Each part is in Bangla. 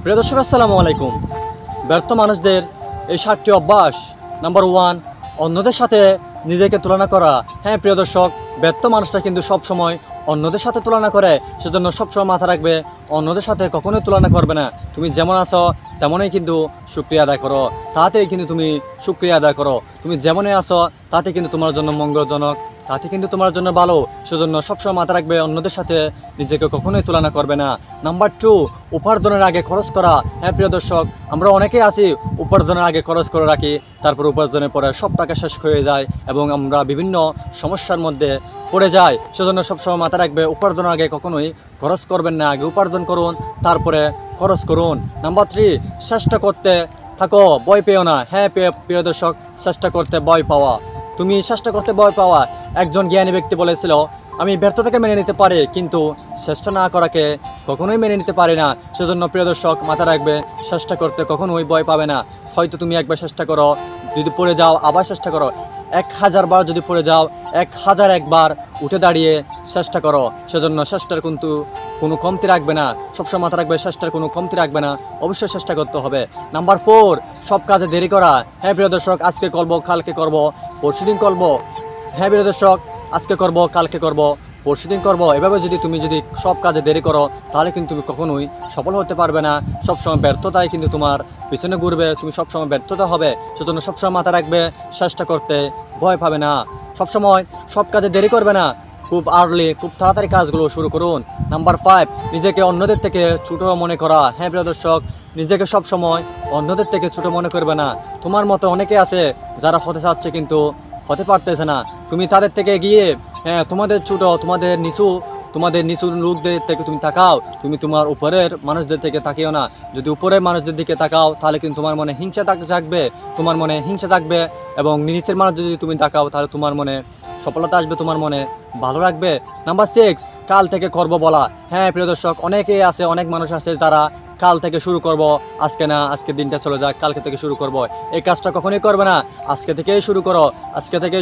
প্রিয় দর্শক আসসালামু আলাইকুম। ব্যর্থ মানুষদের এই 7টি অভ্যাস। নাম্বার 1, অন্যদের সাথে নিজেকে তুলনা করা। হ্যাঁ প্রিয় দর্শক, ব্যর্থ মানুষটা কিন্তু সবসময় অন্যদের সাথে তুলনা করে, সেজন্য সবসময় মাথা রাখবে অন্যদের সাথে কখনোই তুলনা করবে না। তুমি যেমন আছো তেমনই কিন্তু শুকরিয়া আদায় করো, তাতেই কিন্তু তুমি শুকরিয়া আদায় করো। তুমি যেমনই আছো তাতে কিন্তু তোমার জন্য মঙ্গলজনক, তাতে কিন্তু তোমার জন্য ভালো। সেজন্য সবসময় মাথা রাখবে অন্যদের সাথে নিজেকে কখনোই তুলনা করবে না। নাম্বার 2, উপার্জনের আগে খরচ করা। হ্যাঁ প্রিয় দর্শক, আমরা অনেকেই আছি উপার্জনের আগে খরচ করে রাখি, তারপর উপার্জনের পরে সব টাকা শেষ হয়ে যায় এবং আমরা বিভিন্ন সমস্যার মধ্যে পড়ে যায়। সেজন্য সবসময় মাথা রাখবে উপার্জনের আগে কখনোই খরচ করবেন না, আগে উপার্জন করুন তারপরে খরচ করুন। নাম্বার 3, চেষ্টা করতে থাকো, ভয় পেও না। হ্যাঁ প্রিয় দর্শক, চেষ্টা করতে ভয় পাওয়া, তুমি চেষ্টা করতে ভয় পাওয়া। একজন জ্ঞানী ব্যক্তি বলেছিল, আমি ব্যর্থতাকে মেনে নিতে পারি কিন্তু চেষ্টা না করাকে কখনোই মেনে নিতে পারি না। সেজন্য প্রিয় দর্শক মাথা রাখবে চেষ্টা করতে কখনোই ভয় পাবে না। হয়তো তুমি একবার চেষ্টা করো, যদি পড়ে যাও আবার চেষ্টা করো। 1000 বার যদি পড়ে যাও 1001 বার উঠে দাঁড়িয়ে চেষ্টা করো। সেজন্য চেষ্টার কিন্তু কোনো কমতি রাখবে না। সবসময় মাথা রাখবে চেষ্টার কোনো কমতি রাখবে না, অবশ্যই চেষ্টা করতে হবে। নাম্বার 4, সব কাজে দেরি করা। হ্যাঁ প্রিয় দর্শক, আজকে করবো কালকে করবো পরশুদিন করবো। হ্যাঁ প্রিয় দর্শক, আজকে করবো কালকে করবো পরশুদিন করবো, এভাবে তুমি যদি সব কাজে দেরি করো তাহলে কিন্তু তুমি কখনোই সফল হতে পারবে না। সবসময় ব্যর্থতায় কিন্তু তোমার পিছনে ঘুরবে, তুমি সবসময় ব্যর্থতা হবে। সেজন্য সবসময় মাথা রাখবে চেষ্টা করতে ভয় পাবে না, সবসময় সব কাজে দেরি করবে না, খুব আর্লি খুব তাড়াতাড়ি কাজগুলো শুরু করুন। নাম্বার 5, নিজেকে অন্যদের থেকে ছোট মনে করা। হ্যাঁ প্রিয় দর্শক, নিজেকে সবসময় অন্যদের থেকে ছোট মনে করবে না। তোমার মতো অনেকে আছে যারা হতে চাচ্ছে কিন্তু হতে পারতেছে না, তুমি তাদের থেকে গিয়ে তোমাদের ছোট তোমাদের নিচু লোকদের থেকে তুমি তাকাও, তুমি তোমার উপরের মানুষদের থেকে তাকিও না। যদি উপরের মানুষদের দিকে তাকাও তাহলে কিন্তু তোমার মনে হিংসা জাগবে এবং নিচের মানুষ যদি তুমি তাকাও তাহলে তোমার মনে সফলতা আসবে, তোমার মনে ভালো রাখবে। নাম্বার 6, কাল থেকে করব বলা। হ্যাঁ প্রিয় দর্শক, অনেক মানুষ আছে যারা কাল থেকে শুরু করব, আজকে না, আজকে দিনটা চলে যাক, কালকে থেকে শুরু করব। এই কাজটা কখনোই করবে না, আজকে থেকেই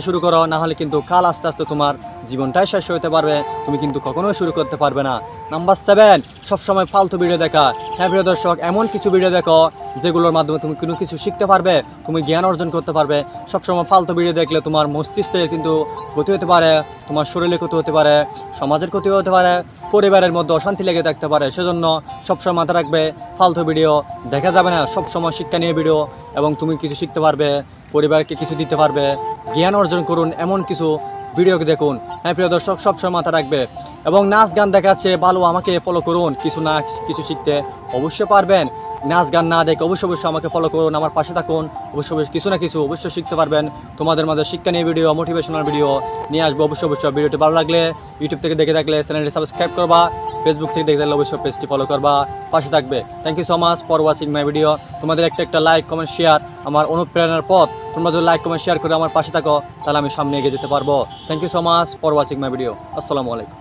শুরু করো, না হলে কিন্তু কাল আস্তে আস্তে তোমার জীবনটাই শেষ হতে পারবে, তুমি কিন্তু কখনোই শুরু করতে পারবে না। নাম্বার 7, সবসময় ফালতু ভিডিও দেখা। হ্যাঁ প্রিয় দর্শক, এমন কিছু ভিডিও দেখো যেগুলোর মাধ্যমে তুমি কোনো কিছু শিখতে পারবে, তুমি জ্ঞান অর্জন করতে পারবে। সবসময় ফালতু ভিডিও দেখলে তোমার মস্তিষ্কের কিন্তু ক্ষতি হতে পারে, তোমার শরীরে ক্ষতি হতে পারে, সমাজের ক্ষতি হতে পারে, পরিবারের মধ্যে অশান্তি লেগে থাকতে পারে। সেজন্য সবসময় মাথা রাখবে ফালতু ভিডিও দেখা যাবে না, সবসময় শিক্ষা নিয়ে ভিডিও এবং তুমি কিছু শিখতে পারবে, পরিবারকে কিছু দিতে পারবে, জ্ঞান অর্জন করুন এমন কিছু ভিডিওকে দেখুন। হ্যাঁ প্রিয় দর্শক, সবসময় মাথা রাখবে এবং নাচ গান দেখাচ্ছে ভালো, আমাকে ফলো করুন, কিছু শিখতে অবশ্যই পারবেন। নাচ গান না দেখে অবশ্যই আমাকে ফলো করুন, আমার পাশে থাকুন, অবশ্যই কিছু না কিছু অবশ্যই শিখতে পারবেন। তোমাদের মাঝে শিক্ষা নিয়ে ভিডিও, মোটিভেশনাল ভিডিও নিয়ে আসবো অবশ্যই। ভিডিওটি ভালো লাগলে ইউটিউব থেকে দেখে থাকলে চ্যানেলটি সাবস্ক্রাইব করবা, ফেসবুক থেকে দেখে থাকলে অবশ্যই পেজটি ফলো করবা, পাশে থাকবে। Thank you so much for watching my video. তোমাদের একটা লাইক কমেন্ট শেয়ার আমার অনুপ্রেরণার পথ। তোমরা যদি লাইক কমেন্ট শেয়ার করে আমার পাশে থাকো তাহলে আমি সামনে এগিয়ে যেতে পারবো। Thank you so much for watching my video. আসসালামু আলাইকুম।